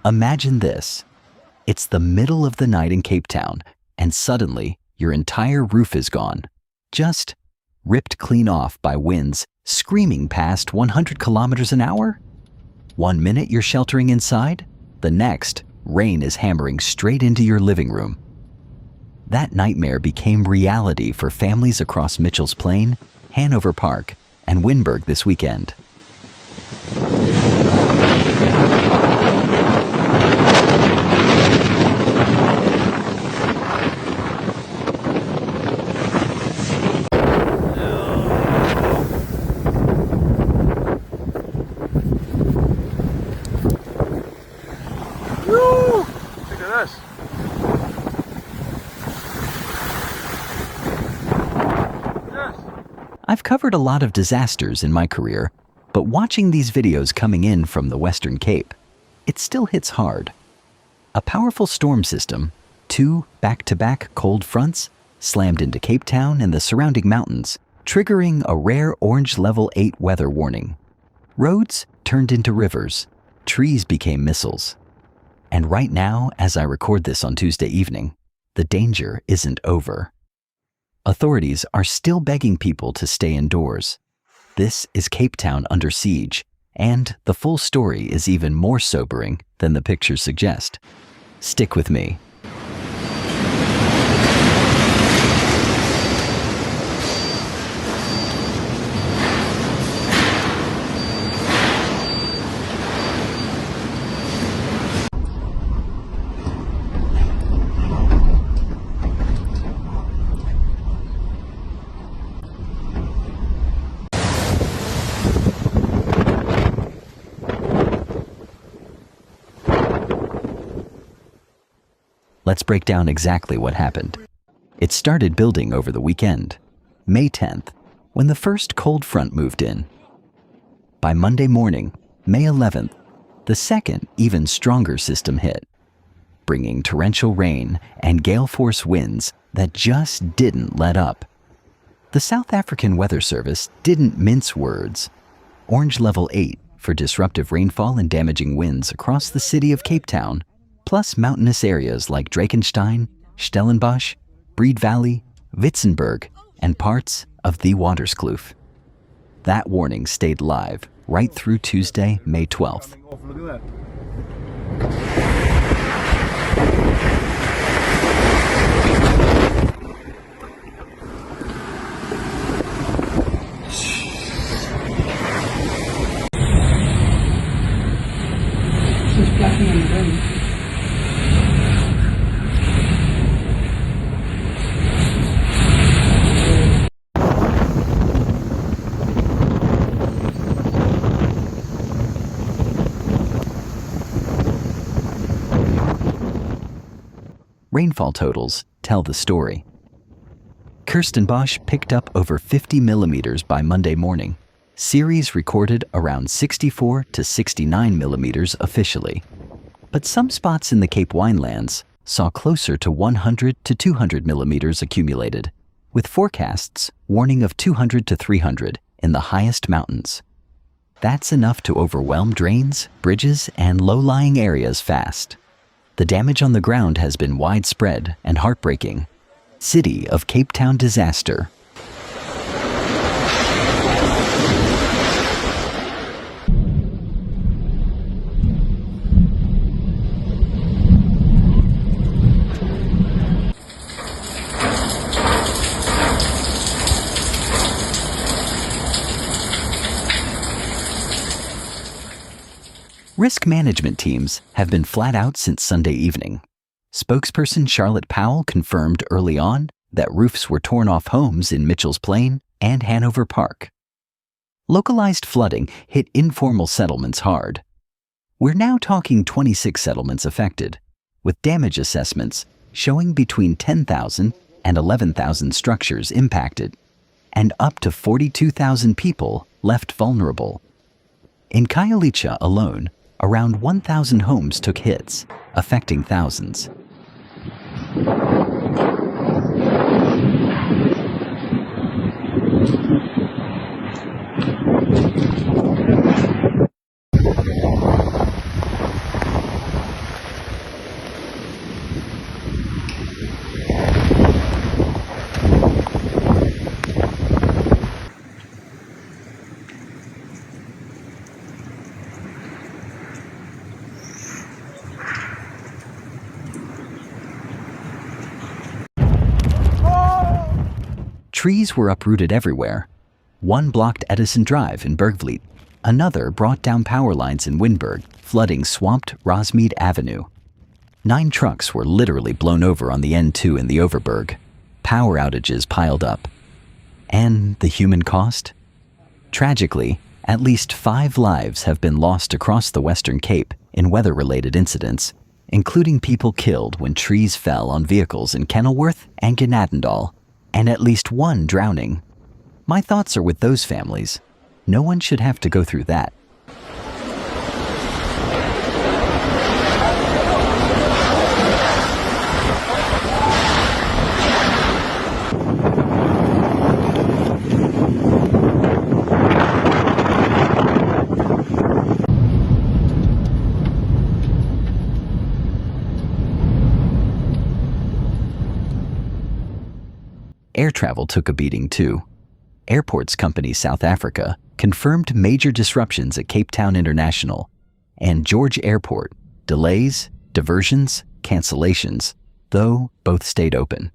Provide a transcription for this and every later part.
Imagine this. It's the middle of the night in Cape Town, and suddenly your entire roof is gone. Just ripped clean off by winds screaming past 100 kilometers an hour? 1 minute you're sheltering inside, the next, rain is hammering straight into your living room. That nightmare became reality for families across Mitchell's Plain, Hanover Park, and Wynberg this weekend. Woo! Look at this. I've covered a lot of disasters in my career, but watching these videos coming in from the Western Cape, it still hits hard. A powerful storm system, 2 back-to-back cold fronts, slammed into Cape Town and the surrounding mountains, triggering a rare orange level 8 weather warning. Roads turned into rivers, trees became missiles. And right now, as I record this on Tuesday evening, the danger isn't over. Authorities are still begging people to stay indoors. This is Cape Town under siege, and the full story is even more sobering than the pictures suggest. Stick with me. Let's break down exactly what happened. It started building over the weekend, May 10th, when the first cold front moved in. By Monday morning, May 11th, the second, even stronger system hit, bringing torrential rain and gale force winds that just didn't let up. The South African Weather Service didn't mince words. Orange level 8 for disruptive rainfall and damaging winds across the city of Cape Town, plus mountainous areas like Drakenstein, Stellenbosch, Breed Valley, Witzenberg, and parts of the Waterskloof. That warning stayed live right through Tuesday, May 12th. It's blocking on the road. Rainfall totals tell the story. Kirstenbosch picked up over 50 millimeters by Monday morning. Ceres recorded around 64 to 69 millimeters officially. But some spots in the Cape Winelands saw closer to 100 to 200 millimeters accumulated, with forecasts warning of 200 to 300 in the highest mountains. That's enough to overwhelm drains, bridges, and low-lying areas fast. The damage on the ground has been widespread and heartbreaking. City of Cape Town disaster. Risk management teams have been flat out since Sunday evening. Spokesperson Charlotte Powell confirmed early on that roofs were torn off homes in Mitchell's Plain and Hanover Park. Localized flooding hit informal settlements hard. We're now talking 26 settlements affected, with damage assessments showing between 10,000 and 11,000 structures impacted, and up to 42,000 people left vulnerable. In Khayelitsha alone, around 1,000 homes took hits, affecting thousands. Trees were uprooted everywhere. One blocked Edison Drive in Bergvliet. Another brought down power lines in Windberg, flooding swamped Rosmead Avenue. 9 trucks were literally blown over on the N2 in the Overberg. Power outages piled up. And the human cost? Tragically, at least 5 lives have been lost across the Western Cape in weather-related incidents, including people killed when trees fell on vehicles in Kenilworth and Gnadendal, and at least 1 drowning. My thoughts are with those families. No one should have to go through that. Air travel took a beating too. Airports Company South Africa confirmed major disruptions at Cape Town International and George Airport, delays, diversions, cancellations, though both stayed open.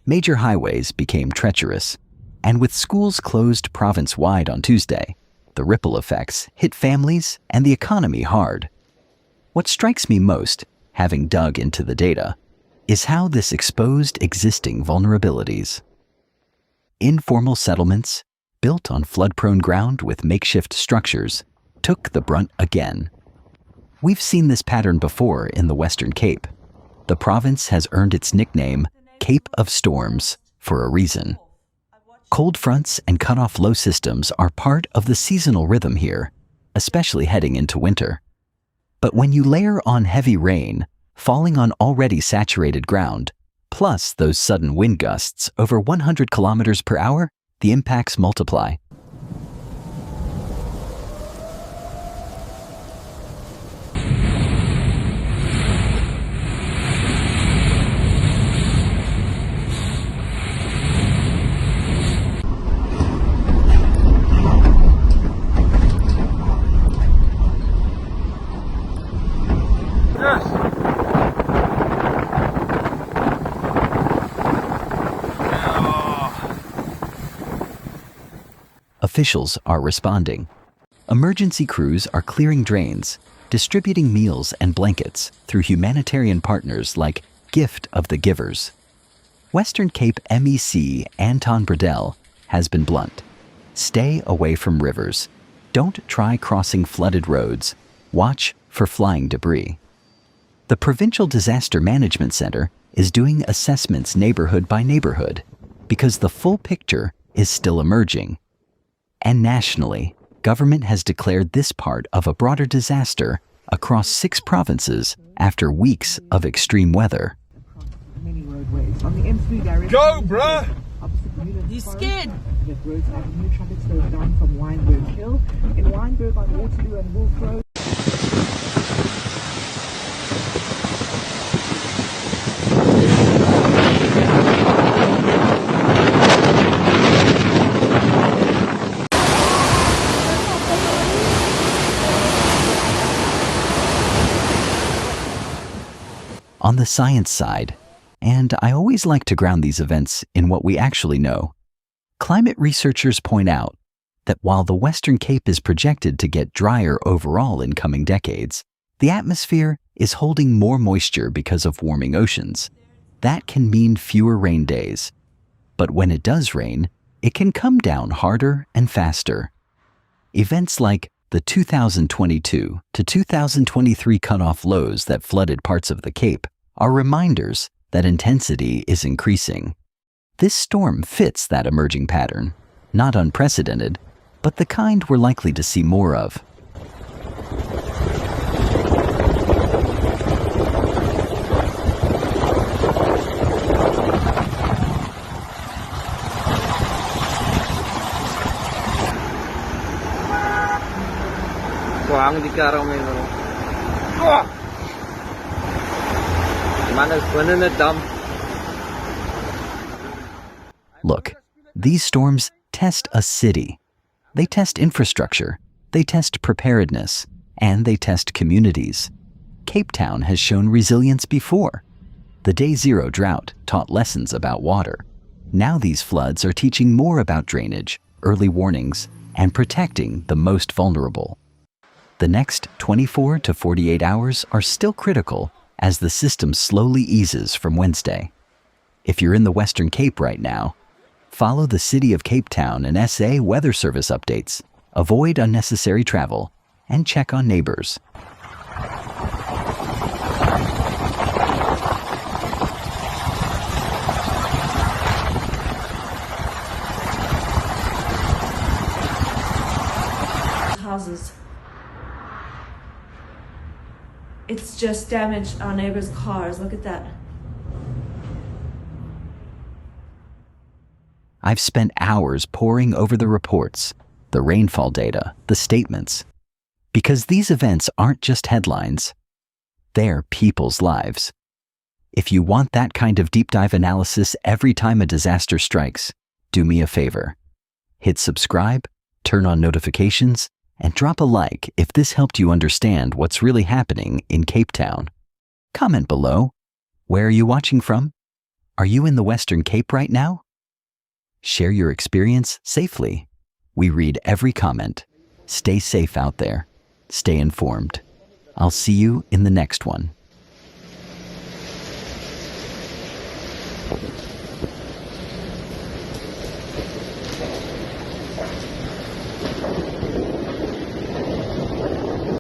Major highways became treacherous, and with schools closed province-wide on Tuesday, the ripple effects hit families and the economy hard. What strikes me most, having dug into the data, is how this exposed existing vulnerabilities. Informal settlements, built on flood-prone ground with makeshift structures, took the brunt again. We've seen this pattern before in the Western Cape. The province has earned its nickname, Cape of Storms, for a reason. Cold fronts and cut-off low systems are part of the seasonal rhythm here, especially heading into winter. But when you layer on heavy rain, falling on already saturated ground, plus those sudden wind gusts over 100 kilometers per hour, the impacts multiply. Officials are responding. Emergency crews are clearing drains, distributing meals and blankets through humanitarian partners like Gift of the Givers. Western Cape MEC Anton Bradell has been blunt. Stay away from rivers. Don't try crossing flooded roads. Watch for flying debris. The Provincial Disaster Management Center is doing assessments neighborhood by neighborhood because the full picture is still emerging. And nationally, government has declared this part of a broader disaster across 6 provinces after weeks of extreme weather. Go, bruh! You scared? Roads Avenue traffic slowed down from Wynberg Hill. In Wynberg on Waterloo and Wolf Road. On the science side, and I always like to ground these events in what we actually know, climate researchers point out that while the Western Cape is projected to get drier overall in coming decades, the atmosphere is holding more moisture because of warming oceans. That can mean fewer rain days. But when it does rain, it can come down harder and faster. Events like the 2022 to 2023 cutoff lows that flooded parts of the Cape are reminders that intensity is increasing. This storm fits that emerging pattern, not unprecedented, but the kind we're likely to see more of. Look, these storms test a city. They test infrastructure, they test preparedness, and they test communities. Cape Town has shown resilience before. The Day Zero drought taught lessons about water. Now these floods are teaching more about drainage, early warnings, and protecting the most vulnerable. The next 24 to 48 hours are still critical as the system slowly eases from Wednesday. If you're in the Western Cape right now, follow the City of Cape Town and SA Weather Service updates, avoid unnecessary travel, and check on neighbors. Houses. It's just damaged our neighbors' cars. Look at that. I've spent hours poring over the reports, the rainfall data, the statements, because these events aren't just headlines, they're people's lives. If you want that kind of deep dive analysis every time a disaster strikes, do me a favor. Hit subscribe, turn on notifications, and drop a like if this helped you understand what's really happening in Cape Town. Comment below. Where are you watching from? Are you in the Western Cape right now? Share your experience safely. We read every comment. Stay safe out there. Stay informed. I'll see you in the next one.